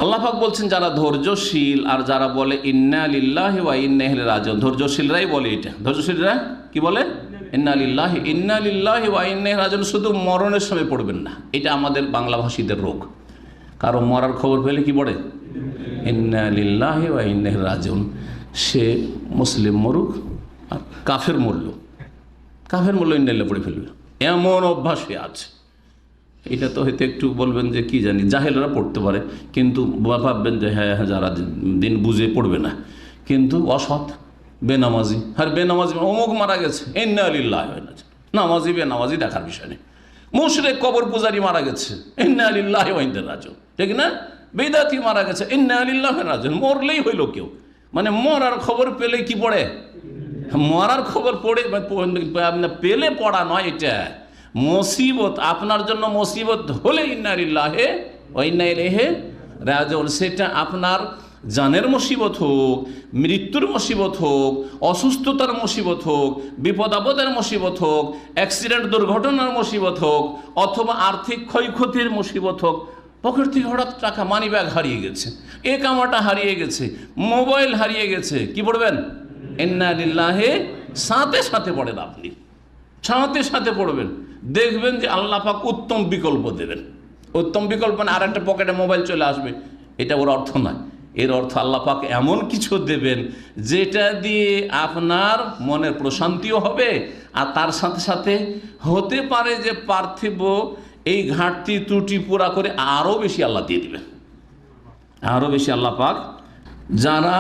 আল্লাহ পাক বলছেন যারা ধৈর্যশীল আর যারা বলে ইন্না লিল্লাহি ওয়া ইন্না ইলাইহি রাজিউন, ধৈর্যশীলরাই বলে এটা। ধৈর্যশীলরা কি বলে? ইন্না লিল্লাহি ওয়া ইন্না ইলাইহি রাজিউন। শুধু মরণের সময় পড়বেন না, এটা আমাদের বাংলাভাষীদের রোগ। কারো মরার খবর পেলে কি পড়ে? ইন্না লিল্লাহি ওয়া ইন্না ইলাইহি রাজিউন। সে মুসলিম মরুক আর কাফের মরল, ইন্না লিল্লাহি পড়ে ফেলবে, এমন অভ্যাসে আছে। এটা তো হয়তো একটু বলবেন যে কি জানি, জাহেলরা পড়তে পারে, কিন্তু ভাববেন যে হ্যাঁ যারা দিন বুঝে পড়বে না, কিন্তু অসৎ বেনামাজি, আর বেনামাজি অমুক মারা গেছে ইন্না লিল্লাহি ওয়া ইন্না ইলাইহি রাজিউন। নামাজি বেনামাজি দেখার বিষয় নেই। মুশরিক কবর পূজারি মারা গেছে ইন্না লিল্লাহি ওয়া ইন্না ইলাইহি রাজিউন, ঠিক না? বিদআতি মারা গেছে ইন্না লিল্লাহি ওয়া ইন্না ইলাইহি রাজিউন। মরলেই হইল কেউ, মানে মরার খবর পেলে কি পড়ে? মরার খবর পড়ে পেলে পড়া নয়, এটা মুসিবত। আপনার জন্য মুসিবত হলে ইন্না লিল্লাহি ওয়া ইন্না ইলাইহি রাজিউন। সেটা আপনার জানের মুসিবত হোক, মৃত্যুর মুসিবত হোক, অসুস্থতার মুসিবত হোক, বিপদ আপদের মুসিবত হোক, অ্যাক্সিডেন্ট দুর্ঘটনার মুসিবত হোক, অথবা আর্থিক ক্ষয়ক্ষতির মুসিবত হোক। পকেট থেকে হঠাৎ টাকা, মানি ব্যাগ হারিয়ে গেছে, এ কামাটা হারিয়ে গেছে, মোবাইল হারিয়ে গেছে, কি পড়বেন? ইন্না লিল্লাহি। সাথে সাথে পড়েন, আপনি সাথে সাথে পড়বেন, দেখবেন যে আল্লাহ পাক উত্তম বিকল্প দেবেন। উত্তম বিকল্প না আর একটা পকেটে মোবাইল চলে আসবে, এটা ওর অর্থ নয়। এর অর্থ আল্লাহ পাক এমন কিছু দেবেন যেটা দিয়ে আপনার মনের প্রশান্তিও হবে, আর তার সাথে সাথে হতে পারে যে পার্থিব এই ঘাটতি ত্রুটি পুরা করে আরও বেশি আল্লাহ দিয়ে দেবেন, আরও বেশি আল্লাহ পাক। যারা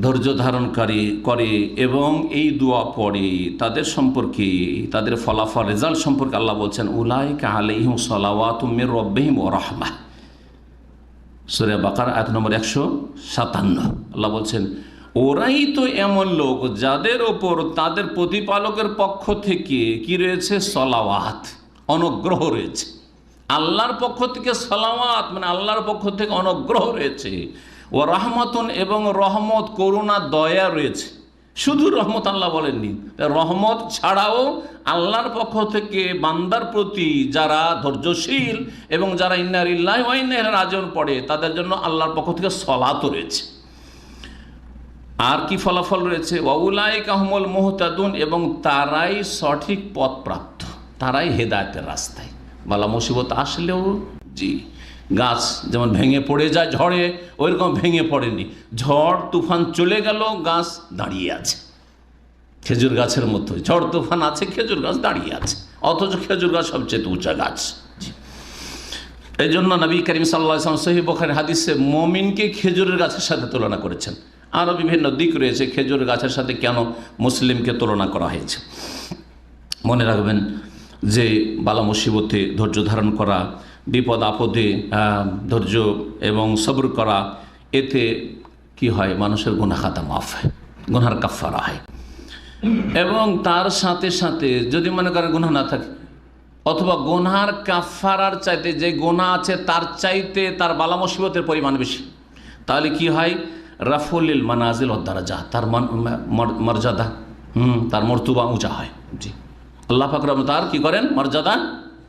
ধৈর্য ধারণকারী করে এবং এই দোয়া পড়ে তাদের সম্পর্কে, তাদের ফলাফল রেজাল্ট সম্পর্কে আল্লাহ বলছেন উলাইকা আলাইহিম সালাওয়াতুম মির রাব্বিহিম ওয়া রাহমাহ। সূরা বাকারা আয়াত নম্বর 157। আল্লাহ বলছেন ওরাই তো এমন লোক যাদের ওপর তাদের প্রতিপালকের পক্ষ থেকে কি রয়েছে? সালাওয়াত, অনুগ্রহ রয়েছে। আল্লাহর পক্ষ থেকে সালাওয়াত মানে আল্লাহর পক্ষ থেকে অনুগ্রহ রয়েছে। ও রহমতুন, এবং রহমত, করুণা, দয়া রয়েছে। শুধু রহমত আল্লাহ বলেননি, রহমত ছাড়াও আল্লাহর পক্ষ থেকে বান্দার প্রতি যারা ধৈর্যশীল এবং যারা ইন্না লিল্লাহি ওয়া ইন্না ইলাইহি রাজিউন পড়ে তাদের জন্য আল্লাহর পক্ষ থেকে সলাতও রয়েছে। আর কি ফলাফল রয়েছে? ওয়া উলাইকা হুমুল মুহতাদুন, এবং তারাই সঠিক পথ প্রাপ্ত, তারাই হেদায়েতের রাস্তায়। বালা মুসিবত আসলেও জি, গাছ যেমন ভেঙে পড়ে যায় ঝড়ে, ওইরকম ভেঙে পড়েনি, ঝড় তুফান চলে গেল, গাছ দাঁড়িয়ে আছে। খেজুর গাছের মতো ঝড় তুফান আছে, খেজুর গাছ দাঁড়িয়ে আছে, অথচ খেজুর গাছ সবচেয়ে উঁচা গাছ। এই জন্য নবী করিম সাল্লাল্লাহু আলাইহি ওয়াসাল্লাম সহিহ বুখারীর হাদিসে মুমিনকে খেজুরের গাছের সাথে তুলনা করেছেন। আরও বিভিন্ন দিক রয়েছে খেজুর গাছের সাথে কেন মুসলিমকে তুলনা করা হয়েছে। মনে রাখবেন যে বালা মুসিবতে ধৈর্য ধারণ করা, বিপদ আপদে ধৈর্য এবং সবর করা, এতে কি হয়? মানুষের গুনাহ খাতা মাফ হয়, গুনার কাফারা হয়। এবং তার সাথে সাথে যদি মনে করেন গুনাহ না থাকে, অথবা গুনার কাফারার চাইতে যে গুনাহ আছে তার চাইতে তার বালা মুসিবতের পরিমাণ বেশি, তাহলে কি হয়? রাফুলিল মানাজিল ও দারাজা, তার মর্যাদা, তার মর্তবা উঁচা হয়। জি, আল্লাহ পাক তার কি করেন? মর্যাদা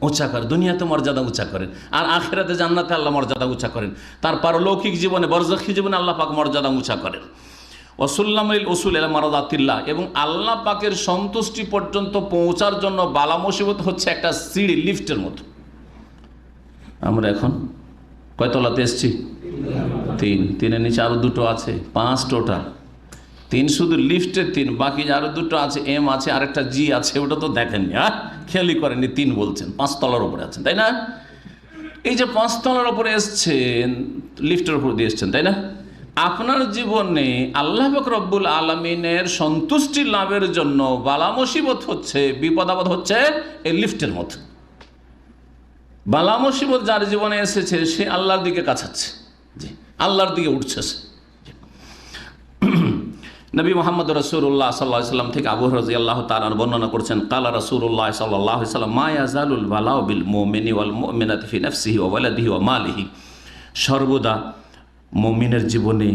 উঁচা করেন। দুনিয়াতে মর্যাদা উঁচা করেন, আর আখিরাতে জান্নাতে আল্লাহ মর্যাদা উঁচা করেন। তার পারলৌকিক জীবনে, বরজখী জীবনে আল্লাহ পাক মর্যাদা উঁচা করেন। ওয়াসুল্লামিল উসুল ইলা মারাদাতিল্লাহ, এবং আল্লাহ পাকের সন্তুষ্টি পর্যন্ত পৌঁছার জন্য বালা মুসিবত হচ্ছে একটা সিঁড়ি, লিফটের মতো। আমরা এখন কয় তলাতে এসছি? 3। 3-এর নিচে আরও 2টো আছে, 5 টোটাল। 3 শুধু লিফটে 3, বাকি আরও 2টো আছে, এম আছে, আরেকটা জি আছে, ওটা তো দেখেননি, খেয়ালই করেননি। 3 বলছেন, 5 তলার উপরে আছেন, তাই না? এই যে 5 তলার উপরে এসছেন, লিফটের উপর দিয়ে এসছেন, তাই না? আপনার জীবনে আল্লাহ পাক রব্বুল আলামিনের সন্তুষ্টি লাভের জন্য বালা মুসিবত হচ্ছে, বিপদ আপদ হচ্ছে এই লিফটের মতো। বালা মুসিবত যার জীবনে এসেছে সে আল্লাহর দিকে কাছাচ্ছে, জি, আল্লাহর দিকে উঠছে। নবী মুহাম্মদ রাসূলুল্লাহ সাল্লাল্লাহু আলাইহি ওয়াসাল্লাম থেকে আবু হুরায়রা রাদিয়াল্লাহু তাআলা বর্ণনা করছেন, কালা রাসূলুল্লাহ সাল্লাল্লাহু আলাইহি ওয়াসাল্লাম, মা ইয়াজালুল বালাউ বিল মুমিনি ওয়াল মুমিনাতি ফি নাফসিহি ওয়া ওয়ালাদিহি ওয়া মালিহি। সর্বদা মুমিনের জীবনে,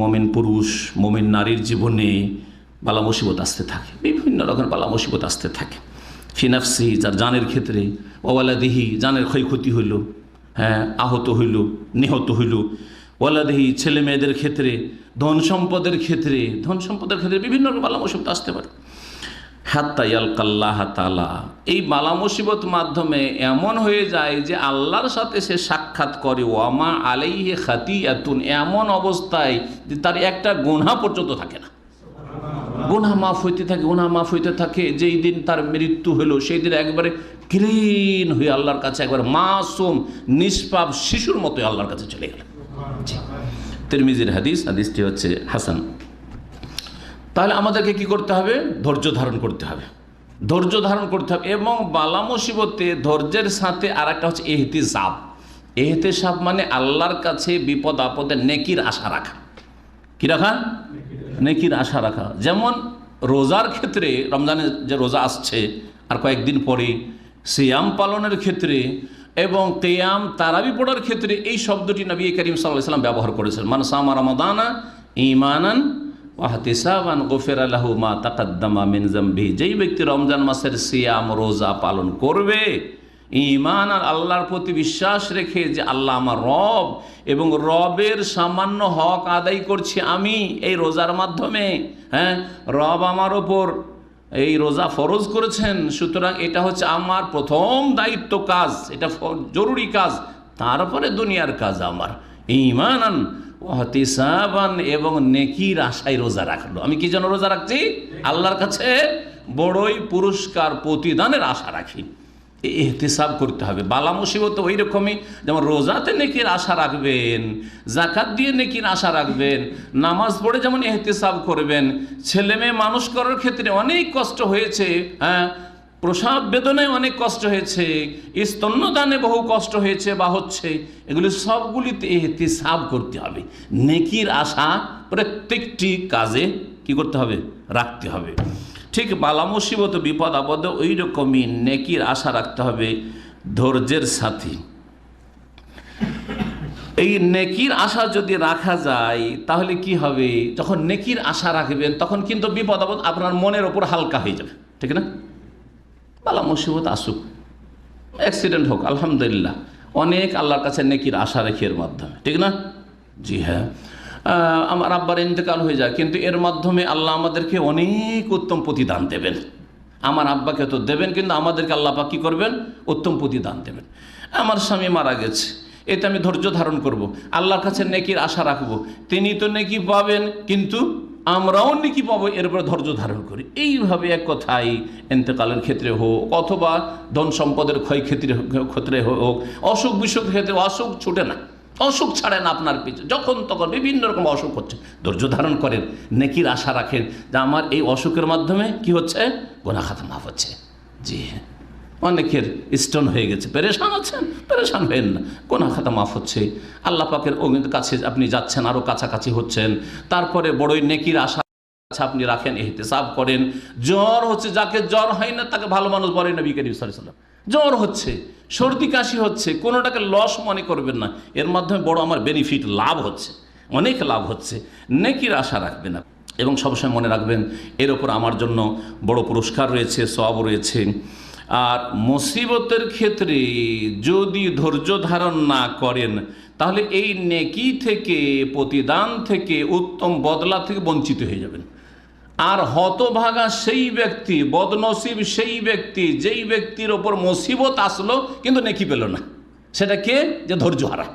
মুমিন পুরুষ, মুমিন নারীর জীবনে বালা মুসিবত আসতে থাকে, বিভিন্ন রকমের বালা মুসিবত আসতে থাকে। ফি নাফসিহি, যার জানের ক্ষেত্রে, ওয়া ওয়ালাদিহি, জানের ক্ষয়ক্ষতি হইল, হ্যাঁ আহত হইল, নিহত হইল, ওয়ালাদেহি ছেলে মেয়েদের ক্ষেত্রে, ধন সম্পদের ক্ষেত্রে বিভিন্ন রকম বালা মুসিবত আসতে পারে। হাত্তা ইয়ালকাল্লাহ তাআলা, এই বালা মুসিবত মাধ্যমে এমন হয়ে যায় যে আল্লাহর সাথে সে সাক্ষাৎ করে, ওয়ামা আলাইহি খাতিয়াতুন, এমন অবস্থায় যে তার একটা গুনাহ পর্যন্ত থাকে না, গুনাহ মাফ হইতে থাকে। যেই দিন তার মৃত্যু হলো সেই দিন একবারে ক্লিন হয়ে আল্লাহর কাছে একবার মাসুম নিষ্পাপ শিশুর মতো আল্লাহর কাছে চলে গেল। তিরমিজির হাদিসটি হচ্ছে হাসান। তাহলে আমাদেরকে কি করতে হবে? ধৈর্য ধারণ করতে হবে এবং বালা মুসিবতে ধৈর্যের সাথে আর একটা হচ্ছে এহতেসাব মানে আল্লাহর কাছে বিপদ আপদে নেকির আশা রাখা। কি রাখা? নেকির আশা রাখা। যেমন রোজার ক্ষেত্রে, রমজানের যে রোজা আসছে আর কয়েকদিন পরে, সিয়াম পালনের ক্ষেত্রে এবং কিয়াম তারাবি পড়ার ক্ষেত্রে এই শব্দটি নবী করিম সাল্লাল্লাহু আলাইহি ওয়াসাল্লাম ব্যবহার করেছেন। মান সামা রমাদানা ঈমানান ওয়া ইহতিসাবান গুফিরা লাহু মা তাকাদ্দামা মিন যামবিহি, যেই ব্যক্তি রমজান মাসের সিয়াম রোজা পালন করবে ঈমান আর আল্লাহর প্রতি বিশ্বাস রেখে যে আল্লাহ আমার রব এবং রবের সামান্য হক আদায় করছি আমি এই রোজার মাধ্যমে, হ্যাঁ রব আমার ওপর এই রোজা ফরজ করেছেন, সুতরাং এটা হচ্ছে আমার প্রথম দায়িত্ব কাজ, এটা জরুরি কাজ, তারপরে দুনিয়ার কাজ আমার। ঈমানান ওয়া ইহতিসাবান, এবং নেকির আশায় রোজা রাখলো। আমি কি জন্য রোজা রাখছি? আল্লাহর কাছে বড়ই পুরস্কার প্রতিদানের আশা রাখি। ইহতিসাব করতে হবে। বালা মুসিবত ওই রকমই, যেমন রোজাতে নেকির আশা রাখবেন, জাকাত দিয়ে নেকির আশা রাখবেন, নামাজ পড়ে যেমন ইহতিসাব করবেন। ছেলে মেয়ে মানুষ করার ক্ষেত্রে অনেক কষ্ট হয়েছে, হ্যাঁ প্রসব বেদনায় অনেক কষ্ট হয়েছে, স্তন্যদানে বহু কষ্ট হয়েছে বা হচ্ছে, এগুলি সবগুলিতে ইহতিসাব করতে হবে। নেকির আশা প্রত্যেকটি কাজে কি করতে হবে? রাখতে হবে। ঠিক বালা মুসিবত বিপদ আপদে ওই রকমই নেকির আশা রাখতে হবে ধৈর্যের সাথে। এই নেকির আশা যদি রাখা যায় তাহলে কি হবে? যখন নেকির আশা রাখবেন তখন কিন্তু বিপদ আপদ আপনার মনের ওপর হালকা হয়ে যাবে, ঠিক না? বালা মুসিবত আসুক, অ্যাক্সিডেন্ট হোক, আলহামদুলিল্লাহ অনেক আল্লাহর কাছে নেকির আশা রেখে এর মাধ্যমে, ঠিক না? জি হ্যাঁ, আমার আব্বার ইন্তেকাল হয়ে যায়, কিন্তু এর মাধ্যমে আল্লাহ আমাদেরকে অনেক উত্তম প্রতিদান দেবেন। আমার আব্বাকে তো দেবেন, কিন্তু আমাদেরকে আল্লাহ পাক কী করবেন? উত্তম প্রতিদান দেবেন। আমার স্বামী মারা গেছে, এতে আমি ধৈর্য ধারণ করব, আল্লাহর কাছে নেকির আশা রাখব, তিনি তো নেকি পাবেন কিন্তু আমরাও নেকি পাবো, এর উপরে ধৈর্য ধারণ করি। এইভাবে এক কথাই ইন্তেকালের ক্ষেত্রে হোক অথবা ধন সম্পদের ক্ষেত্রে হোক, অসুখ বিসুখের ক্ষেত্রে, অসুখ ছুটে না, অসুখ ছাড়েন আপনার পিছু, যখন তখন বিভিন্ন রকম অসুখ হচ্ছে, ধৈর্য ধারণ করেন, নেকির আশা রাখেন যে আমার এই অসুখের মাধ্যমে কি হচ্ছে? গুনাহ খাতা মাফ হচ্ছে। জি, অনেকের স্টোন হয়ে গেছে, পেরেশান আছেন, পেরেশান হবেন না, গুনাহ খাতা মাফ হচ্ছে, আল্লাহ পাকের কাছে আপনি যাচ্ছেন, আরও কাছাকাছি হচ্ছেন। তারপরে বড়ই নেকির আশা আপনি রাখেন, ইহতিসাব করেন। জ্বর হচ্ছে, যাকে জ্বর হয় না তাকে ভালো মানুষ বলে নবী করিম সাল্লাল্লাহু আলাইহি ওয়াসাল্লাম। জ্বর হচ্ছে, সর্দি কাশি হচ্ছে, কোনোটাকে লস মনে করবেন না, এর মাধ্যমে বড় আমার বেনিফিট, লাভ হচ্ছে, অনেক লাভ হচ্ছে, নেকির আশা রাখবেন না। এবং সবসময় মনে রাখবেন এর ওপর আমার জন্য বড় পুরস্কার রয়েছে, সওয়াব রয়েছে। আর মুসিবতের ক্ষেত্রে যদি ধৈর্য ধারণ না করেন তাহলে এই নেকি থেকে, প্রতিদান থেকে, উত্তম বদলা থেকে বঞ্চিত হয়ে যাবেন। আর হতভাগা সেই ব্যক্তি, বদনসিব সেই ব্যক্তি, যেই ব্যক্তির ওপর মুসিবত আসলো কিন্তু নেকি পেল না, সেটা কে? যে ধৈর্য হারা,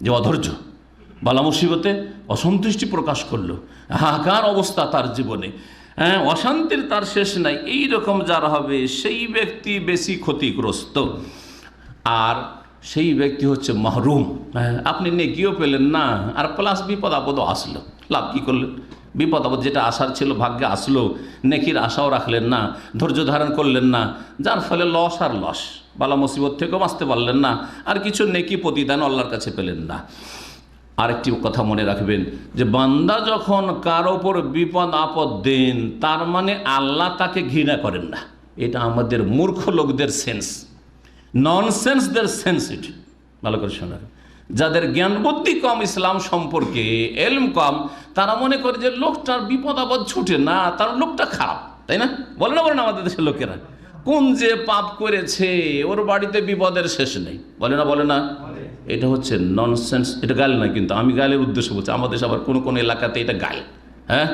যে অধৈর্য, বালা মুসিবতে অসন্তুষ্টি প্রকাশ করলো, হাহাকার অবস্থা তার জীবনে, হ্যাঁ অশান্তির তার শেষ নাই, এই রকম যারা হবে সেই ব্যক্তি বেশি ক্ষতিগ্রস্ত। আর সেই ব্যক্তি হচ্ছে মাহরুম। আপনি নেকিও পেলেন না, আর প্লাস বিপদ আপদও আসলো, লাভ কী করলেন? বিপদ আপদ যেটা আসার ছিল ভাগ্যে আসলো, নেকির আশাও রাখলেন না, ধৈর্য ধারণ করলেন না, যার ফলে লস আর লস, বালা মুসিবত থেকেও বাঁচতে পারলেন না, আর কিছু নেকি প্রতিদান আল্লাহর কাছে পেলেন না। আরেকটি কথা মনে রাখবেন যে বান্দা যখন কারো ওপর বিপদ আপদ দেন তার মানে আল্লাহ তাকে ঘৃণা করেন না। এটা আমাদের মূর্খ লোকদের সেন্স, ননসেন্সদের সেন্স। এটি ভালো করে শোনা, যাদের জ্ঞান বুদ্ধি কম ইসলাম সম্পর্কে, এলম কম, তারা মনে করে যে লোকটার বিপদ আপদ ছুটে না, তার লোকটা খারাপ, তাই না? বলে না আমাদের দেশের লোকেরা, কোন যে পাপ করেছে, ওর বাড়িতে বিপদের শেষ নেই, বলে না? এটা হচ্ছে ননসেন্স। এটা গাল নয়, কিন্তু আমি গালের উদ্দেশ্য বলছি। আমাদের আবার কোনো কোনো এলাকাতে এটা গাল, হ্যাঁ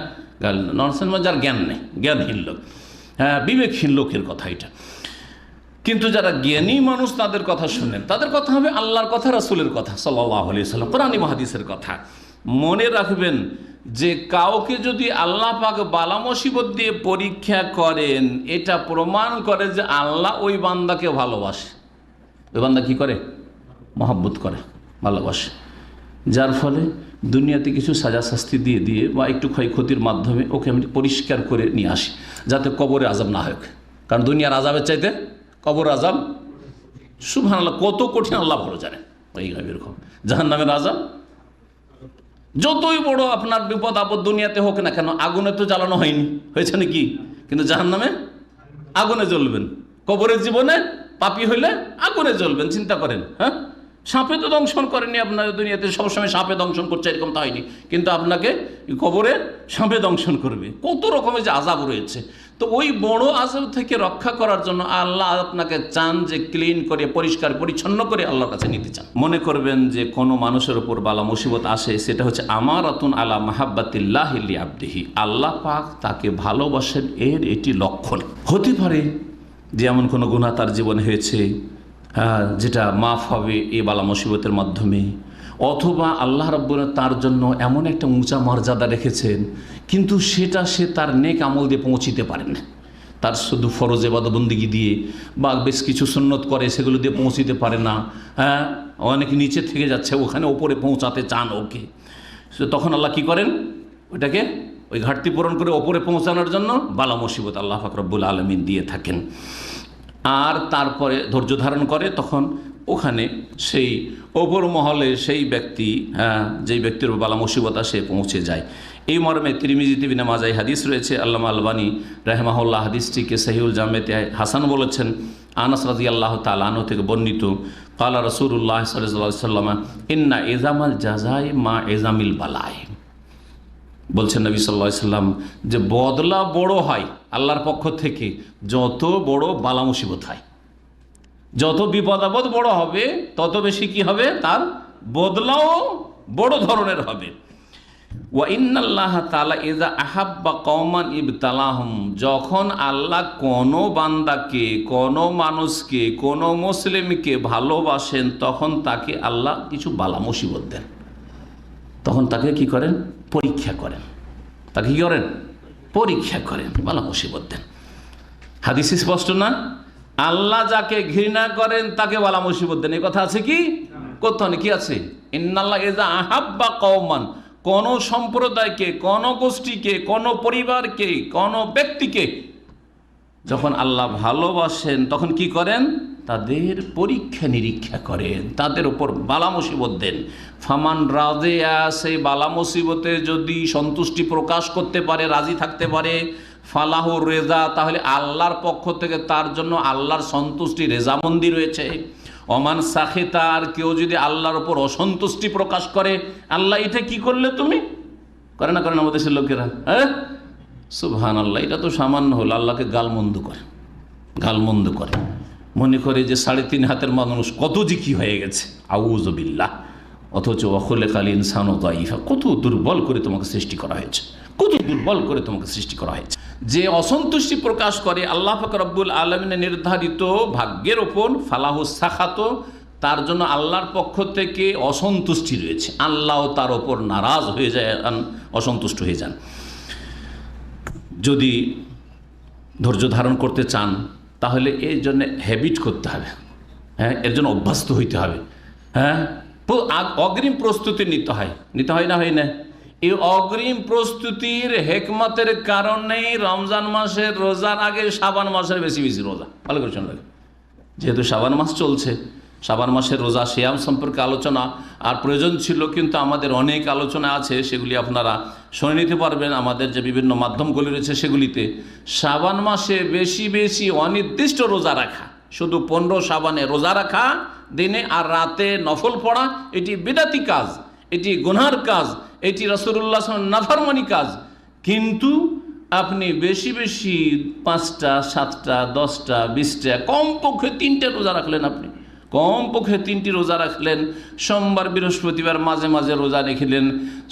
গাল ননসেন্স মানে যার জ্ঞান নেই, জ্ঞানহীন লোক, হ্যাঁ বিবেকহীন লোকের কথা এটা। কিন্তু যারা জ্ঞানী মানুষ তাদের কথা শুনেন, তাদের কথা হবে আল্লাহর কথা, রাসূলের কথা সাল্লাল্লাহু আলাইহি ওয়াসাল্লাম, কোরআন হাদিসের কথা। মনে রাখবেন যে কাউকে যদি আল্লাহ পাক বালা মুসিবত দিয়ে পরীক্ষা করেন, এটা প্রমাণ করে যে আল্লাহ ওই বান্দাকে ভালোবাসে। ওই বান্দা কি করে? মহব্বত করে, ভালোবাসে। যার ফলে দুনিয়াতে কিছু সাজা শাস্তি দিয়ে দিয়ে বা একটু ক্ষয়ক্ষতির মাধ্যমে ওকে আমি পরিষ্কার করে নিয়ে আসি, যাতে কবরে আযাব না হোক। কারণ দুনিয়ার আযাবের চাইতে কবর আযাব সুবহানাল্লাহ কত কঠিন আল্লাহ ভালো জানেন। এরকম জাহান্নামের আযাব যতই বড় আপনার বিপদ আপদ দুনিয়াতে হোক না কেন, আগুনে তো জ্বালানো হয়নি, হয়েছে নাকি? কিন্তু জাহান্নামে আগুনে জ্বলবেন। কবরের জীবনে পাপী হইলে আগুনে জ্বলবেন। চিন্তা করেন, হ্যাঁ সাপে তো দংশন করেনি আপনার দুনিয়াতে, সবসময় সাপে দংশন করছে এরকম তো হয়নি, কিন্তু আপনাকে কবরে সাপে দংশন করবে। কত রকমের যে আযাব রয়েছে। তো ওই বড় আযাব থেকে রক্ষা করার জন্য আল্লাহ আপনাকে চান যে ক্লিন করে, পরিষ্কার পরিচ্ছন্ন করে আল্লাহর কাছে নিতে চান। মনে করবেন যে কোনো মানুষের উপর বালা মুসিবত আসে, সেটা হচ্ছে আমারাতুন আলা মাহাব্বাতিল্লাহি লিআবদিহি, আল্লাহ পাক তাকে ভালোবাসেন, এর এটি লক্ষণ। হতে পারে যে এমন কোনো গুনাহ তার জীবনে হয়েছে যেটা মাফ হবে এই বালা মুসিবতের মাধ্যমে, অথবা আল্লাহ রাব্বুল তার জন্য এমন একটা উঁচা মর্যাদা রেখেছেন, কিন্তু সেটা সে তার নেক আমল দিয়ে পৌঁছিতে পারে না। তার শুধু ফরজ ইবাদত বন্দেগী দিয়ে বা বেশ কিছু সুন্নত করে সেগুলো দিয়ে পৌঁছিতে পারে না। হ্যাঁ অনেক নিচে থেকে যাচ্ছে, ওখানে ওপরে পৌঁছাতে চান ওকে। তখন আল্লাহ কি করেন? ওইটাকে ওই ঘাটতি পূরণ করে ওপরে পৌঁছানোর জন্য বালা মুসিবত আল্লাহ পাক রব্বুল আলামিন দিয়ে থাকেন। আর তারপরে ধৈর্য ধারণ করে, তখন ওখানে সেই ওপর মহলে সেই ব্যক্তি, যেই ব্যক্তির বালা মুসিবত আসে পৌঁছে যায়। এই মর্মে তিরমিজিতে ইবনে মাজাহ হাদিস রয়েছে। আল্লামা আলবানী রাহিমাহুল্লাহ হাদিসটিকে সহিহুল জামেতে হাসান বলেছেন। আনাস রাদিয়াল্লাহু তাআলা আনহু থেকে বর্ণিত, ক্বালা রাসূলুল্লাহ সাল্লাল্লাহু আলাইহি ওয়াসাল্লাম ইন্না ইযামাল জাযাই মা ইযামিল বালাই। বলছেন নবী সাল্লাল্লাহু আলাইহি ওয়াসাল্লাম যে বদলা বড় হয় আল্লাহর পক্ষ থেকে যত বড় বালা মুসিবত হয়। যত বিপদ আপদ বড় হবে তত বেশি কি হবে? তার বদলাও বড় ধরনের হবে। ওয়া ইন্নাল্লাহ তাআলা ইযা আহাব্বা কওমান ইবতালাহুম, যখন আল্লাহ কোনো বান্দাকে, কোনো মানুষকে, কোনো মুসলিমকে ভালোবাসেন, তখন তাকে আল্লাহ কিছু বালা মুসিবত দেন। তখন তাকে কি করেন? পরীক্ষা করেন। তাকে কি করেন? পরীক্ষা করেন, বালা মুসিবত দেন। হাদিস স্পষ্ট না? আল্লাহ যাকে ঘৃণা করেন তাকে বালা মুসিবত দেন, এই কথা আছে কি? কোথাও নেই। কি আছে? ইন্নাল্লাহ ইযা আহাব্বা কওমান, কোন সম্প্রদায়কে, কোন গোষ্ঠীকে, কোন পরিবারকে, কোন ব্যক্তিকে যখন আল্লাহ ভালোবাসেন তখন কি করেন? তাদের পরীক্ষা নিরীক্ষা করেন, তাদের উপর বালা মুসিবত দেন। ফামান রাজিয়া, সেই বালা মুসিবতে যদি সন্তুষ্টি প্রকাশ করতে পারে, রাজি থাকতে পারে, ফালাহু রেজা, তাহলে আল্লাহর পক্ষ থেকে তার জন্য আল্লাহর সন্তুষ্টি, রেজামন্দি রয়েছে। ওমান সাখিতা, আর কেউ যদি আল্লাহর উপর অসন্তুষ্টি প্রকাশ করে, আল্লাহ এটা কি করলে তুমি, করে না করেন আমাদের দেশের লোকেরা, হ্যাঁ সুবহানাল্লাহ, এটা তো সামান্য হলো, আল্লাহকে গালমন্দ করে, গালমন্দ করে, মনে করে যে 3.5 হাতের মানুষ কত যে কি হয়ে গেছে, আউযু বিল্লাহ। অথচ ওয়াখুলিকাল ইনসানু দাঈফা, কত দুর্বল করে তোমাকে সৃষ্টি করা হয়েছে, কত দুর্বল করে তোমাকে সৃষ্টি করা হয়েছে। যে অসন্তুষ্টি প্রকাশ করে আল্লাহ পাক রব্বুল আলামিনের নির্ধারিত ভাগ্যের ওপর, ফালাহু সাখাত, তার জন্য আল্লাহর পক্ষ থেকে অসন্তুষ্টি রয়েছে, আল্লাহ তার ওপর নারাজ হয়ে যায়, অসন্তুষ্ট হয়ে যান। যদি ধৈর্য ধারণ করতে চান তাহলে এর জন্য হ্যাবিট করতে হবে, হ্যাঁ এর জন্য অভ্যস্ত হইতে হবে, হ্যাঁ অগ্রিম প্রস্তুতি নিতে হয় না, হয় না? এই অগ্রিম প্রস্তুতির হেকমতের কারণেই রমজান মাসের রোজার আগে শাবান মাসের বেশি বেশি রোজা, ভালো করে শুনবেন। যেহেতু শাবান মাস চলছে, শাবান মাসের রোজা সিয়াম সম্পর্কে আলোচনা আর প্রয়োজন ছিল, কিন্তু আমাদের অনেক আলোচনা আছে, সেগুলি আপনারা শুনে নিতে পারবেন আমাদের যে বিভিন্ন মাধ্যমগুলি রয়েছে সেগুলিতে। শাবান মাসে বেশি বেশি অনির্দিষ্ট রোজা রাখা, শুধু 15 শাবানে রোজা রাখা দিনে আর রাতে নফল পড়া, এটি বিদাতি কাজ, এটি গুনহার কাজ, এটি রাসূলুল্লাহ সাল্লাল্লাহু আলাইহি ওয়াসাল্লাম নাফরমানি কাজ। কিন্তু আপনি বেশি বেশি 5টা 7টা 10টা 20টা কমপক্ষে 3টে রোজা রাখলেন, আপনি কমপক্ষে 3টি রোজা রাখলেন, সোমবার বৃহস্পতিবার মাঝে মাঝে রোজা রেখেলেন।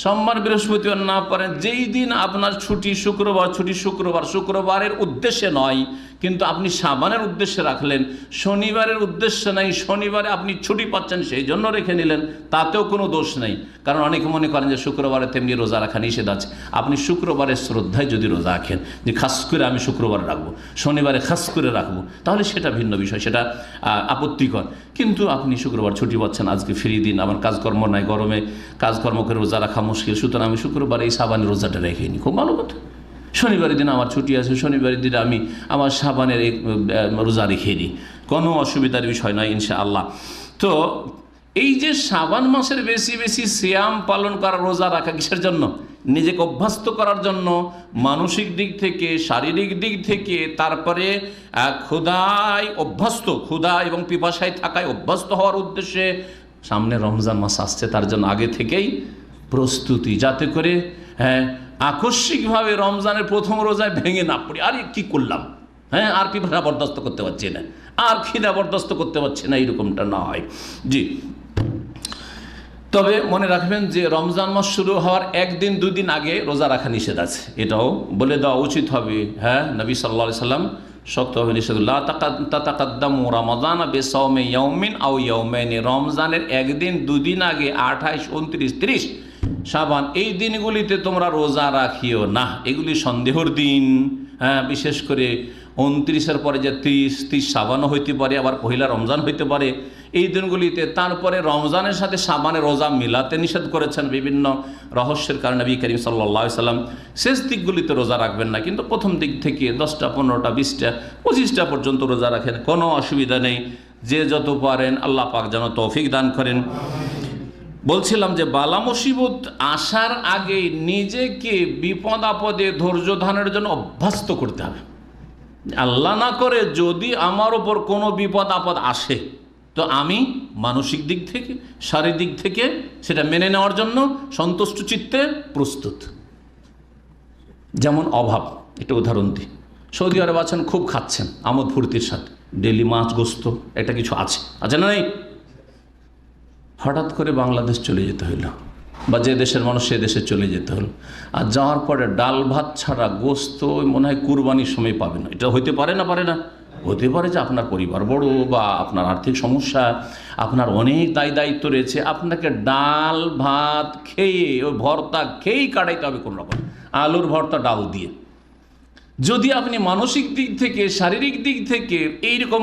সোমবার বৃহস্পতিবার না পারেন, যেই দিন আপনার ছুটি শুক্রবার, শুক্রবারের উদ্দেশ্যে নয়, কিন্তু আপনি সাবানের উদ্দেশ্যে রাখলেন, শনিবারের উদ্দেশ্যে নাই, শনিবারে আপনি ছুটি পাচ্ছেন সেই জন্য রেখে নিলেন, তাতেও কোনো দোষ নেই। কারণ অনেকে মনে করেন যে শুক্রবারে তেমনি রোজা রাখা নিষেধ আছে। আপনি শুক্রবারের শ্রদ্ধায় যদি রোজা রাখেন, যে খাস করে আমি শুক্রবারে রাখবো, শনিবারে খাস করে রাখবো, তাহলে সেটা ভিন্ন বিষয়, সেটা আপত্তিকর। কিন্তু আপনি শুক্রবার ছুটি পাচ্ছেন, আজকে ফ্রি দিন, আমার কাজকর্ম নাই, গরমে কাজকর্ম করে রোজা রাখা মুশকিল, সুতরাং আমি শুক্রবারে এই সাবানের রোজাটা রেখে নিই, খুব ভালো কথা। শনিবারের দিন আমার ছুটি আছে, শনিবারের দিনে আমি আমার সাবানের রোজা রেখে নিই, কোনো অসুবিধার বিষয় নয় ইনশাআল্লাহ। তো এই যে সাবান মাসের বেশি বেশি সিয়াম পালন করা, রোজা রাখা কিসের জন্য? নিজেকে অভ্যস্ত করার জন্য, মানসিক দিক থেকে, শারীরিক দিক থেকে, তারপরে ক্ষুধায় অভ্যস্ত, ক্ষুধা এবং পিপাসায় থাকায় অভ্যস্ত হওয়ার উদ্দেশ্যে। সামনে রমজান মাস আসছে, তার জন্য আগে থেকেই প্রস্তুতি, যাতে করে আকস্মিকভাবে রমজানের প্রথম রোজায় ভেঙে না পড়ি, আরে কি করলাম, আর পিপাসা বরদাস্ত করতে পারছি না, আর খিদা বরদাস্ত করতে পারছি না, এইরকমটা না হয়। জি, তবে মনে রাখবেন যে রমজান মাস শুরু হওয়ার 1 দিন 2 দিন আগে রোজা রাখা নিষেধ আছে, এটাও বলে দেওয়া উচিত হবে। নবী সাল্লাল্লাহু আলাইহি সাল্লাম শক্তভাবে নিষেধ, লা তাকাদ্দামু রমাদানা বিসাওমি ইয়াউমিন আও ইয়াউমাইনি, রমজানের 1 দিন 2 দিন আগে 28, 29, 30 শাবান এই দিনগুলিতে তোমরা রোজা রাখিও না। এগুলি সন্দেহর দিন, বিশেষ করে 29-এর পরে যে 30 শাবানও হইতে পারে, আবার পহিলা রমজান হইতে পারে এই দিনগুলিতে। তারপরে রমজানের সাথে শাবানের রোজা মিলাতে নিষেধ করেছেন বিভিন্ন রহস্যের কারণে নবী করিম সাল্লাল্লাহু আলাইহি সাল্লাম। শেষ দিকগুলিতে রোজা রাখবেন না, কিন্তু প্রথম দিক থেকে 10টা, 15টা, 20টা, 25টা পর্যন্ত রোজা রাখেন, কোনো অসুবিধা নেই। যে যত পারেন, আল্লাহ পাক যেন তৌফিক দান করেন। বলছিলাম যে বালা মুসিবত আসার আগে নিজেকে বিপদ আপদে ধৈর্য ধারণের জন্য অভ্যস্ত করতে হবে। আল্লাহ না করে যদি আমার ওপর কোনো বিপদ আপদ আসে, তো আমি মানসিক দিক থেকে, শারীরিক দিক থেকে সেটা মেনে নেওয়ার জন্য সন্তুষ্ট চিত্তে প্রস্তুত। যেমন অভাব, একটা উদাহরণ দিই। সৌদি আরব আছেন, খুব খাচ্ছেন আমোদ ফুর্তির সাথে, ডেলি মাছ গোস্ত একটা কিছু আছে না নেই? হঠাৎ করে বাংলাদেশ চলে যেতে হইল, বা যে দেশের মানুষ সে দেশে চলে যেতে হলো, আর যাওয়ার পরে ডাল ভাত ছাড়া গোস্ত মনে হয় কুরবানির সময় পাবে না। এটা হইতে পারে না? পারে না? হতে পারে যে আপনার পরিবার বড়, বা আপনার আর্থিক সমস্যা, আপনার অনেক দায়িত্ব রয়েছে, আপনাকে ডাল ভাত খেয়ে, ওই ভর্তা খেয়েই কাটাইতে হবে কোন রকম, আলুর ভর্তা ডাল দিয়ে। যদি আপনি মানসিক দিক থেকে, শারীরিক দিক থেকে এইরকম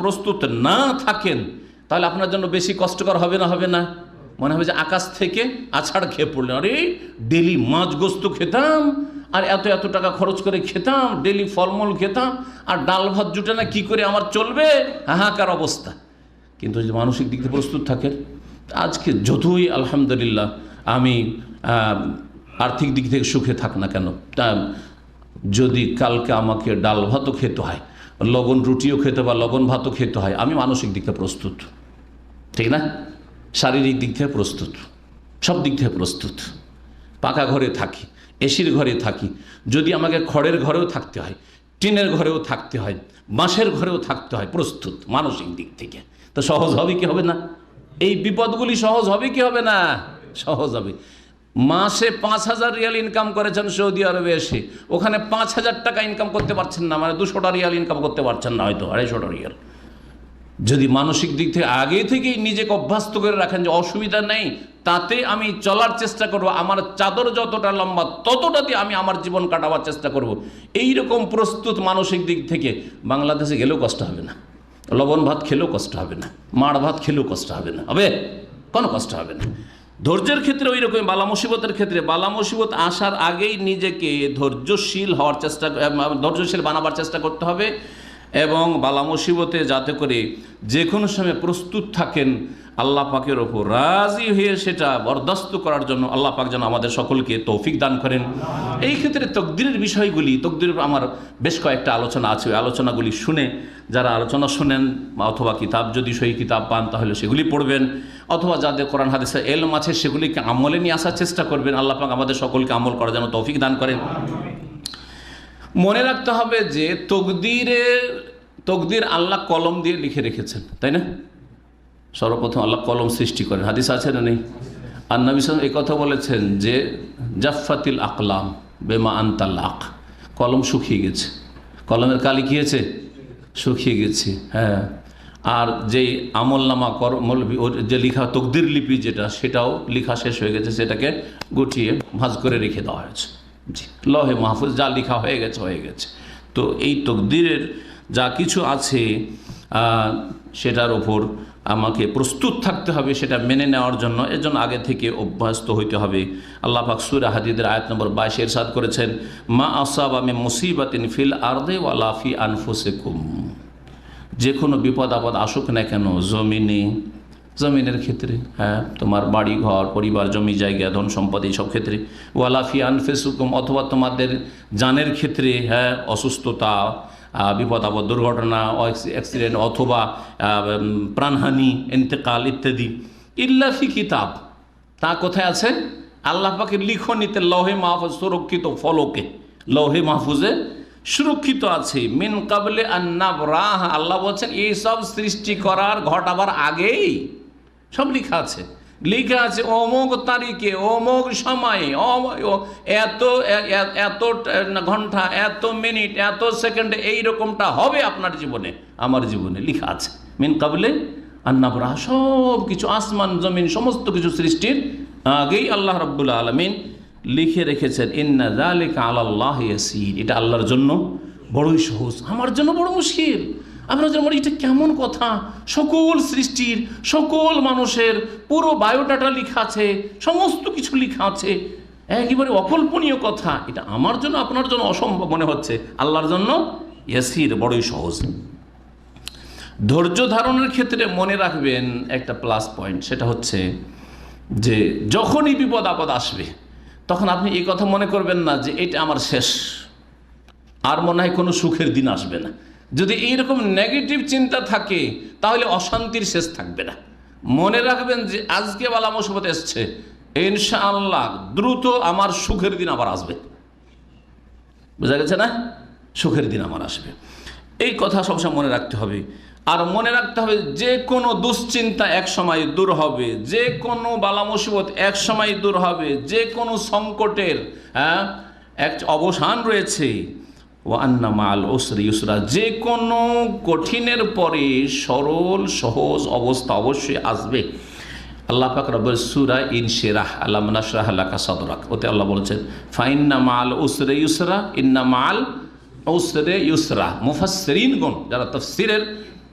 প্রস্তুত না থাকেন, তাহলে আপনার জন্য বেশি কষ্টকর হবে না? হবে না? মনে হবে যে আকাশ থেকে আছাড় খেয়ে পড়লেন, আরে ডেলি মাছ গোস্ত খেতাম, আর এত টাকা খরচ করে খেতাম, ডেলি ফলমূল খেতাম, আর ডাল ভাত জুটে না, কী করে আমার চলবে, হাহাকার অবস্থা। কিন্তু যদি মানসিক দিক থেকে প্রস্তুত থাকেন, আজকে যতই আলহামদুলিল্লাহ আমি আর্থিক দিক থেকে সুখে থাক না কেন, যদি কালকে আমাকে ডাল ভাতও খেতে হয়, লবণ রুটিও খেতে বা লবণ ভাতও খেতে হয়, আমি মানসিক দিক থেকে প্রস্তুত, ঠিক না? শারীরিক দিক থেকে প্রস্তুত, সব দিক থেকে প্রস্তুত। পাকা ঘরে থাকি, এসির ঘরে থাকি, যদি আমাকে খড়ের ঘরেও থাকতে হয়, টিনের ঘরেও থাকতে হয়, বাঁশের ঘরেও থাকতে হয়, প্রস্তুত মানসিক দিক থেকে। তো সহজ হবে কি হবে না? এই বিপদগুলি সহজ হবে কি হবে না? সহজ হবে। মাসে 5,000 রিয়াল ইনকাম করেছেন সৌদি আরবে এসে, ওখানে 5,000 টাকা ইনকাম করতে পারছেন না, মানে 200টা রিয়াল ইনকাম করতে পারছেন না, হয়তো 250টা রিয়াল। যদি মানসিক দিক থেকে আগে থেকেই নিজেকে অভ্যস্ত করে রাখেন যে অসুবিধা নেই, তাতে আমি চলার চেষ্টা করব, আমার চাদর যতটা লম্বা ততটাতে আমি আমার জীবন কাটাবার চেষ্টা করব, এইরকম প্রস্তুত মানসিক দিক থেকে, বাংলাদেশে গেলেও কষ্ট হবে না, লবণ ভাত খেলেও কষ্ট হবে না, মাড় ভাত খেলেও কষ্ট হবে না, হবে? কোনো কষ্ট হবে না। ধৈর্যের ক্ষেত্রে ওই রকম, বালা মুসিবতের ক্ষেত্রে, বালা মুসিবত আসার আগেই নিজেকে ধৈর্যশীল বানাবার চেষ্টা করতে হবে, এবং বালা মুসিবতে যাতে করে যে কোনো সময় প্রস্তুত থাকেন, আল্লাহ পাকের ওপর রাজি হয়ে সেটা বরদাস্ত করার জন্য আল্লাহ পাক যেন আমাদের সকলকে তৌফিক দান করেন। এই ক্ষেত্রে তকদিরের বিষয়গুলি, তকদিরের আমার বেশ কয়েকটা আলোচনা আছে, ওই আলোচনাগুলি শুনে, যারা আলোচনা শুনেন অথবা কিতাব যদি সহি কিতাব পান তাহলে সেগুলি পড়বেন, অথবা যাদের কোরআন হাদিসে এলম আছে সেগুলিকে আমলে নিয়ে আসার চেষ্টা করবেন। আল্লাহ পাক আমাদের সকলকে আমল করার জন্য তৌফিক দান করেন। মনে রাখতে হবে যে তকদির আল্লাহ কলম দিয়ে লিখে রেখেছেন, তাই না? সর্বপ্রথম আল্লাহ কলম সৃষ্টি করেন, হাদিস আছে না নেই? আর নবী সাল্লাল্লাহু আলাইহি ওয়াসাল্লাম এই কথা বলেছেন যে জাফাতিল আকলাম বেমা আনতাল্লাক, কলম শুকিয়ে গেছে, কলমের কালি কী হয়েছে? শুকিয়ে গেছে। হ্যাঁ, আর যেই আমলনামা যে লিখা তকদির লিপি যেটা, সেটাও লিখা শেষ হয়ে গেছে, সেটাকে গুটিয়ে ভাঁজ করে রেখে দেওয়া হয়েছে। জি, লহে মাহফুজ যা লিখা হয়ে গেছে হয়ে গেছে। তো এই তকদিরের যা কিছু আছে সেটার ওপর আমাকে প্রস্তুত থাকতে হবে সেটা মেনে নেওয়ার জন্য। এর জন্য আগে থেকে অভ্যস্ত হইতে হবে। আল্লাহ পাক সূরা হাদীদের আয়াত নম্বর 22 ইরশাদ করেছেন, মা আসাবা মিন মুসিবাতিন ফিল আরদি ওয়ালা ফি আনফুসিকুম, যে কোনো বিপদ আপদ আসুক না কেন জমিনের ক্ষেত্রে, হ্যাঁ, তোমার বাড়ি ঘর পরিবার জমি জায়গা ধন সম্পদ এইসব ক্ষেত্রে, ওয়ালা ফি আনফুসিকুম অথবা তোমাদের জানের ক্ষেত্রে, হ্যাঁ, অসুস্থতা, বিপদ আপদ, দুর্ঘটনা, অ্যাক্সিডেন্ট অথবা প্রাণহানি, ইন্তেকাল ইত্যাদি, ইল্লা ফি কিতাব, তা কোথায় আছে? আল্লাহ পাকের লিখনিতে, লৌহে মাহফুজ সুরক্ষিত, ফলকে লৌহে মাহফুজে সুরক্ষিত আছে। মিন কাবলে আন নাবরাহ, আল্লাহ বলছেন এই সব সৃষ্টি করার ঘটাবার আগেই সব লেখা আছে। লেখা আছে অমুক তারিখে অমুক সময়ে এত এত ঘন্টা, এত মিনিট, এত সেকেন্ডে এইরকমটা হবে আপনার জীবনে, আমার জীবনে লেখা আছে। মিন কাবলে আন নাবরাহ, সব কিছু আসমান জমিন সমস্ত কিছু সৃষ্টির আগেই আল্লাহ রাব্বুল আলামিন লিখে রেখেছেন। ইন্না যালিকা আলাল্লাহি ইয়াসির, এটা আল্লাহর জন্য বড়ই সহজ, আমার জন্য বড় মুশকিল। আপনার জন্য এটা কেমন কথা? সকল সৃষ্টির, সকল মানুষের পুরো বায়োডাটা লেখা আছে, সমস্ত কিছু লেখা আছে, একেবারে অকল্পনীয় কথা। এটা আমার জন্য আপনার জন্য অসম্ভব মনে হচ্ছে, আল্লাহর জন্য ইয়াসির, বড়ই সহজ। ধৈর্য ধারণের ক্ষেত্রে মনে রাখবেন একটা প্লাস পয়েন্ট, সেটা হচ্ছে যে যখনই বিপদ আপদ আসবে তখন আপনি এই কথা মনে করবেন না যে এটা আমার শেষ, আর মনে হয় কোনো সুখের দিন আসবে না। যদি এইরকম নেগেটিভ চিন্তা থাকে তাহলে অশান্তির শেষ থাকবে না। মনে রাখবেন যে আজকে বালা মুসিবত এসছে, ইনশাআল্লাহ দ্রুত আমার সুখের দিন আবার আসবে। বোঝা গেছে না? সুখের দিন আমার আসবে, এই কথা সবসময় মনে রাখতে হবে। আর মনে রাখতে হবে যে কোনো দুশ্চিন্তা এক সময় দূর হবে, যে কোনো বালা মুসিবত এক সময় দূর হবে, যে কোনো সংকটের এক অবসান রয়েছে। ওয়া আন্না মাআল উসরি ইউসরা, যে কোনো কঠিনের পরে সরল সহজ অবস্থা অবশ্যই আসবে। আল্লাহ পাক রব্বুল সূরা ইনশিরাহ আলাম নাশরাহ লাকা সাদরাক, ওতে আল্লাহ বলেছেন ফাইন্না মাআল উসরি ইউসরা, ইন্না মাআল উসরি ইউসরা। মুফাসসিরিনগণ, যারা তাফসীরের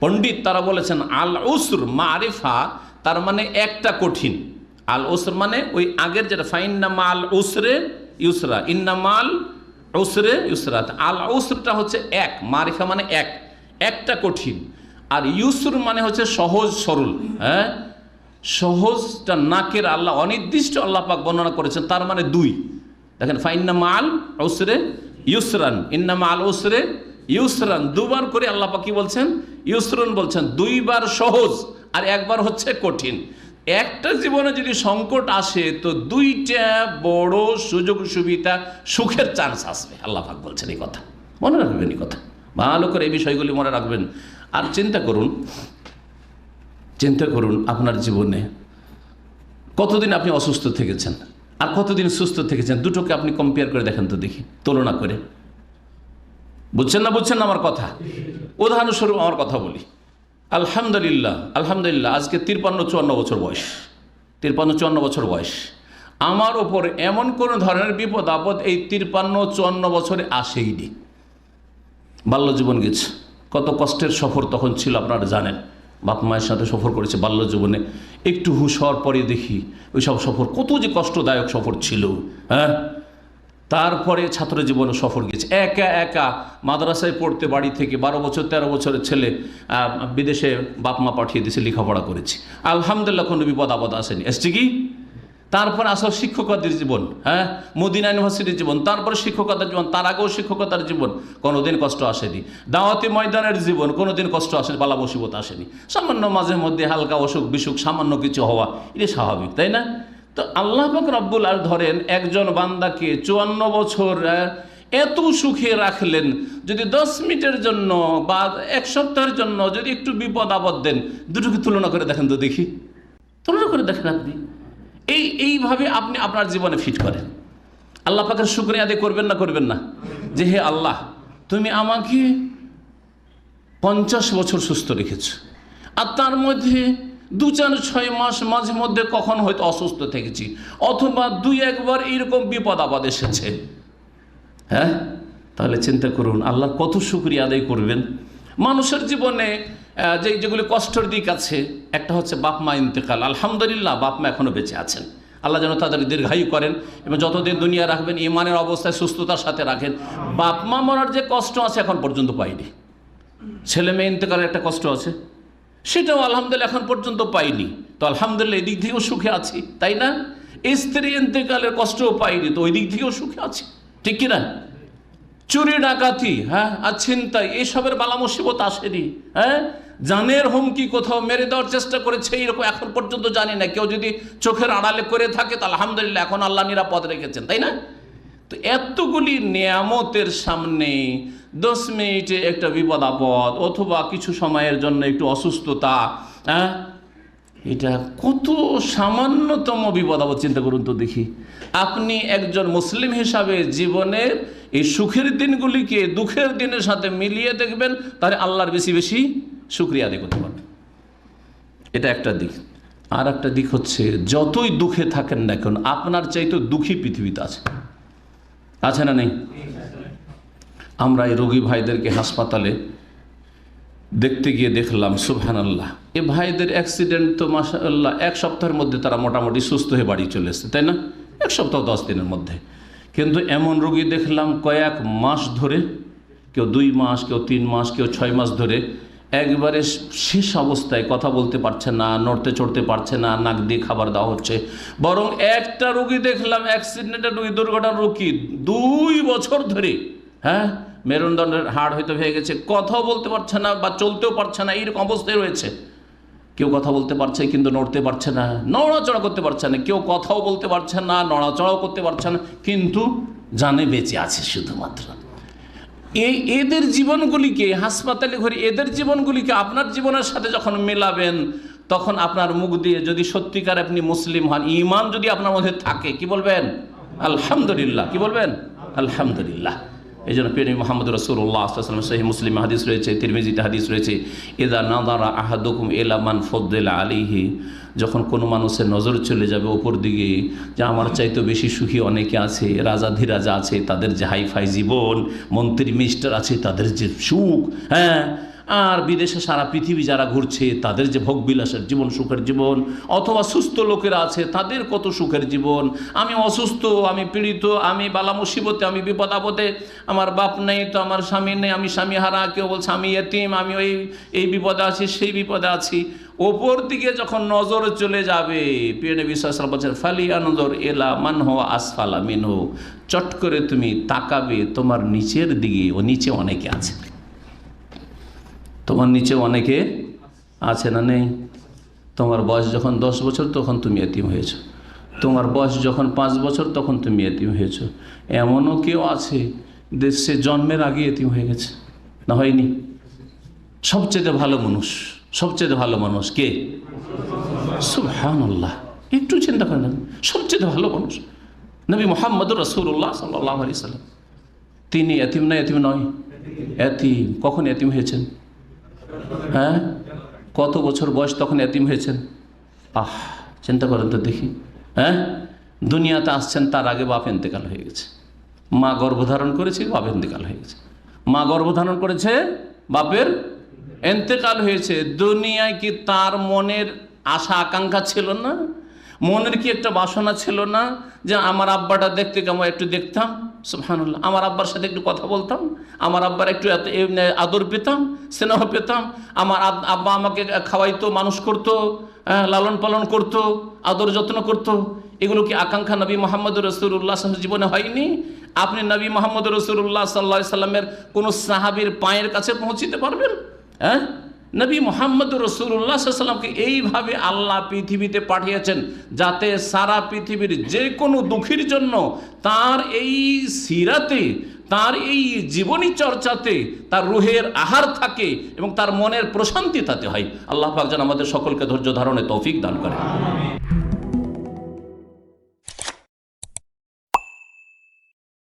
পণ্ডিত, তারা বলেছেন আল উসর মারিফা, তার মানে একটা কঠিন। আল উসর মানে ওই আগের যেটা, ফাইন্না মাআল উসরে ইউসরা, ইন্না মাআল উসরে ইউসরা। আল উসরটা হচ্ছে এক, মারিফা মানে একটা কঠিন, আর ইউসর মানে হচ্ছে সহজ সরল। হ্যাঁ, সহজটা নাকের আল্লাহ অনির্দিষ্ট আল্লাহ পাক বর্ণনা করেছেন, তার মানে দুই। দেখেন ফাইন্না মাআল উসরে ইউসরান, ইন্না মাআল উসরে ইউসরান, দুবার করে আল্লাহ পাক কি বলছেন? ইউসরান বলছেন। দুইবার সহজ আর একবার হচ্ছে কঠিন। একটা জীবনে যদি সংকট আসে তো দুইটা বড় সুযোগ সুবিধা, সুখের চান্স আসবে। আল্লাহ পাক বলছেন এই কথা, মনে রাখবেন এই কথা, ভালো করে এই বিষয়গুলি মনে রাখবেন। আর চিন্তা করুন আপনার জীবনে কতদিন আপনি অসুস্থ থেকেছেন আর কতদিন সুস্থ থেকেছেন, দুটোকে আপনি কম্পেয়ার করে দেখেন তো দেখি, তুলনা করে। বুঝছেন না আমার কথা? উদাহরণস্বরূপ আমার কথা বলি। আলহামদুলিল্লাহ আজকে 53-54 বছর বয়স, 53-54 বছর বয়স। আমার ওপর এমন কোনো ধরনের বিপদ আপদ এই 53-54 বছরে আসেইনি। বাল্য জীবন গেছে, কত কষ্টের সফর তখন ছিল আপনারা জানেন। বাপ মায়ের সাথে সফর করেছে বাল্য জীবনে, একটু হুঁশ হওয়ার পরে দেখি ওই সব সফর কত যে কষ্টদায়ক সফর ছিল। হ্যাঁ, তারপরে ছাত্র জীবনে সফর গেছে, একা মাদ্রাসায় পড়তে, বাড়ি থেকে 12 বছর 13 বছরের ছেলে বিদেশে বাপ মা পাঠিয়ে দিয়েছে, লেখাপড়া করেছি। আলহামদুলিল্লাহ কোনো বিপদ আপদ আসেনি। এসছে কি? তারপর আসল শিক্ষকতার জীবন, হ্যাঁ, মদিনা ইউনিভার্সিটির জীবন, তারপর শিক্ষকতার জীবন, তার আগেও শিক্ষকতার জীবন, কোনোদিন কষ্ট আসেনি। দাওয়াতি ময়দানের জীবন, কোনোদিন কষ্ট আসেনি, বালা মুসিবত আসেনি। সামান্য মাঝে মধ্যে হালকা অসুখ বিসুখ সামান্য কিছু হওয়া, এটা স্বাভাবিক, তাই না? তো আল্লাহ পাক রব্বুল আলামিন ধরেন একজন বান্দাকে 54 বছর এত সুখে রাখলেন, যদি 10 মিনিটের জন্য বা 1 সপ্তাহের জন্য যদি একটু বিপদ আপদ দেন, দুটোকে তুলনা করে দেখেন তো দেখি, তুলনা করে দেখেন আপনি। এইভাবে আপনি আপনার জীবনে ফিট করেন। আল্লাহ পাকের শুকরিয়া আদায় করবেন না করবেন না? যে হে আল্লাহ, তুমি আমাকে 50 বছর সুস্থ রেখেছ, আর তার মধ্যে 2-4-6 মাস মাঝে মধ্যে কখন হয়তো অসুস্থ থেকেছি, অথবা 2-1 বার এইরকম বিপদ আপদ এসেছে। হ্যাঁ, তাহলে চিন্তা করুন আল্লাহর কত শুকরিয়া আদায় করবেন। মানুষের জীবনে যেগুলি কষ্টের দিক আছে, একটা হচ্ছে বাপ মা ইন্তেকাল। আলহামদুলিল্লাহ বাপ মা এখনও বেঁচে আছেন, আল্লাহ যেন তাদের দীর্ঘায়ু করেন এবং যতদিন দুনিয়া রাখবেন ইমানের অবস্থায় সুস্থতার সাথে রাখেন। বাপ মা মরার যে কষ্ট আছে এখন পর্যন্ত পাইনি। ছেলে মেয়ে ইন্তেকালের একটা কষ্ট আছে, সেটাও আলহামদুলিল্লাহ এখন পর্যন্ত পাইনি, তো আলহামদুলিল্লাহ এই দিক থেকেও সুখে আছি, তাই না? স্ত্রী ইন্তেকালের কষ্টও পাইনি, তো ওই দিক থেকেও সুখে আছি, ঠিক কিনা? চুরি ডাকাতি, হ্যাঁ, আর ছিনতাই, এইসবের বালা মুসিবত আসেনি। হ্যাঁ, জানের হুমকি কোথাও মেরে দেওয়ার চেষ্টা করেছে এরকম এখন পর্যন্ত জানি না। কেউ যদি চোখের আড়ালে করে থাকে তো আলহামদুলিল্লাহ এখন আল্লাহ নিরাপদ রেখেছেন, তাই না? তো এতগুলি নিয়ামতের সামনে 10 মিনিটে একটা বিপদ আপদ অথবা কিছু সময়ের জন্য একটু অসুস্থতা, হ্যাঁ, এটা কত সামান্যতম বিপদ আপদ, চিন্তা করুন তো দেখি। আপনি একজন মুসলিম হিসাবে জীবনের এই সুখের দিনগুলিকে দুঃখের দিনের সাথে মিলিয়ে দেখবেন, তাহলে আল্লাহর বেশি বেশি শুকরিয়া আদায় করতে পারবেন। এটা একটা দিক। আর একটা দিক হচ্ছে, যতই দুঃখে থাকেন না কেন আপনার চাইতে দুঃখী পৃথিবীতে আছে না নেই? আমরা এই রোগী ভাইদেরকে হাসপাতালে দেখতে গিয়ে দেখলাম সুবহানাল্লাহ, এ ভাইদের অ্যাক্সিডেন্ট তো মাশাআল্লাহ 1 সপ্তাহের মধ্যে তারা মোটামুটি সুস্থ হয়ে বাড়ি চলে এসেছে, তাই না? 1 সপ্তাহ 10 দিনের মধ্যে। কিন্তু এমন রোগী দেখলাম কয়েক মাস ধরে, কেউ 2 মাস, কেউ 3 মাস, কেউ 6 মাস ধরে একবারে শেষ অবস্থায়, কথা বলতে পারছে না, নড়তে চড়তে পারছে না, নাক দিয়ে খাবার দেওয়া হচ্ছে। বরং একটা রোগী দেখলাম অ্যাক্সিডেন্টের রোগী, দুর্ঘটনার রোগী 2 বছর ধরে, হ্যাঁ, মেরুদণ্ডের হাড় হয়তো ভেঙে গেছে, কথাও বলতে পারছে না বা চলতেও পারছে না, এইরকম অবস্থায় রয়েছে। কেউ কথা বলতে পারছে কিন্তু নড়তে পারছে না, নড়াচড়া করতে পারছে না, কেউ কথাও বলতে পারছে না, নড়াচড়াও করতে পারছে না, কিন্তু জানে বেঁচে আছে শুধুমাত্র। এদের জীবনগুলিকে হাসপাতালে ঘুরে, এদের জীবনগুলিকে আপনার জীবনের সাথে যখন মেলাবেন, তখন আপনার মুখ দিয়ে যদি সত্যিকার আপনি মুসলিম হন, ঈমান যদি আপনার মধ্যে থাকে, কি বলবেন? আলহামদুলিল্লাহ। কি বলবেন? আলহামদুলিল্লাহ। এই জন্য প্রিয় মুহাম্মদ রাসূলুল্লাহ সাল্লাল্লাহু আলাইহি ওয়াসাল্লাম সহিহ মুসলিম হাদিস রয়েছে, তিরমিজিতে হাদিস রয়েছে, ইযা নাযারা আহাদুকুম ইলা মান ফাদ্দালা আলাইহি, যখন কোনো মানুষের নজর চলে যাবে ওপর দিকে, যে আমার চাইতে বেশি সুখী অনেকে আছে, রাজাধিরাজা আছে, তাদের যে হাইফাই জীবন, মন্ত্রী মিনিস্টার আছে তাদের যে সুখ, হ্যাঁ, আর বিদেশে সারা পৃথিবী যারা ঘুরছে তাদের যে ভোগবিলাসের জীবন, সুখের জীবন, অথবা সুস্থ লোকেরা আছে তাদের কত সুখের জীবন, আমি অসুস্থ, আমি পীড়িত, আমি বালা মুসিবতে, আমি বিপদ আপদে, আমার বাপ নেই তো আমার স্বামী নেই, আমি স্বামী হারা, কেউ বলছে আমি এতিম, আমি এই বিপদে আছি, সেই বিপদে আছি। ওপর দিকে যখন নজর চলে যাবে, প্রিয় নবী সাল্লাল্লাহু আলাইহি ওয়াসাল্লাম বলেন, ফালি আনজুর ইলা মান হুয়া আসফালা মিনহু, চট করে তুমি তাকাবে তোমার নিচের দিকে, ও নিচে অনেকে আছে, তোমার নিচে অনেকে আছে না নেই? তোমার বয়স যখন 10 বছর তখন তুমি এতিম হয়েছ, তোমার বয়স যখন 5 বছর তখন তুমি এতিম হয়েছ। এমনও কেউ আছে দেশে জন্মের আগে এতিম হয়ে গেছে, না হয়নি? সবচেয়ে ভালো মানুষ, সবচেয়ে ভালো মানুষ কে? সুবহানাল্লাহ। একটু চিন্তা করেন, সবচেয়ে ভালো মানুষ নবী মুহাম্মদুর রাসূলুল্লাহ সাল্লাল্লাহু আলাইহি সাল্লাম, তিনি এতিম না? এতিম নয়? এতিম। কখন এতিম হয়েছেন? হ্যাঁ, কত বছর বয়স তখন এতিম হয়েছেন? চিন্তা করেন তো দেখি। হ্যাঁ, দুনিয়াতে আসছেন তার আগে বাপ ইন্তেকাল হয়ে গেছে, মা গর্ভধারণ করেছে, বাপ ইন্তেকাল হয়ে গেছে, মা গর্ভধারণ করেছে, বাপের ইন্তেকাল হয়েছে। দুনিয়ায় কি তার মনের আশা আকাঙ্ক্ষা ছিল না? মনের কি একটা বাসনা ছিল না যে আমার আব্বাটা দেখতে কেমন, একটু দেখতাম, সুবহানাল্লাহ, আমার আব্বার সাথে একটু কথা বলতাম, আমার আব্বার একটু আদর পেতাম, স্নেহ পেতাম, আমার আব্বা আমাকে খাওয়াইতো, মানুষ করতো, লালন পালন করতো, আদর যত্ন করতো। এগুলো কি আকাঙ্ক্ষা নবী মুহাম্মদ রাসূলুল্লাহ জীবনে হয়নি? আপনি নবী মুহাম্মদ রাসূলুল্লাহ সাল্লাল্লাহু আলাইহি সাল্লামের কোনো সাহাবীর পায়ের কাছে পৌঁছিতে পারবেন? হ্যাঁ, নবী মোহাম্মদ রাসূলুল্লাহ সাল্লাল্লাহু আলাইহি ওয়াসাল্লামকে এইভাবে আল্লাহ পৃথিবীতে পাঠিয়েছেন যাতে সারা পৃথিবীর যে কোনো দুঃখীর জন্য তার এই সিরাতে, তার এই জীবনী চর্চাতে তার রুহের আহার থাকে এবং তার মনের প্রশান্তি তাতে হয়। আল্লাহ পাক যেন আমাদের সকলকে ধৈর্য ধারণে তৌফিক দান করে।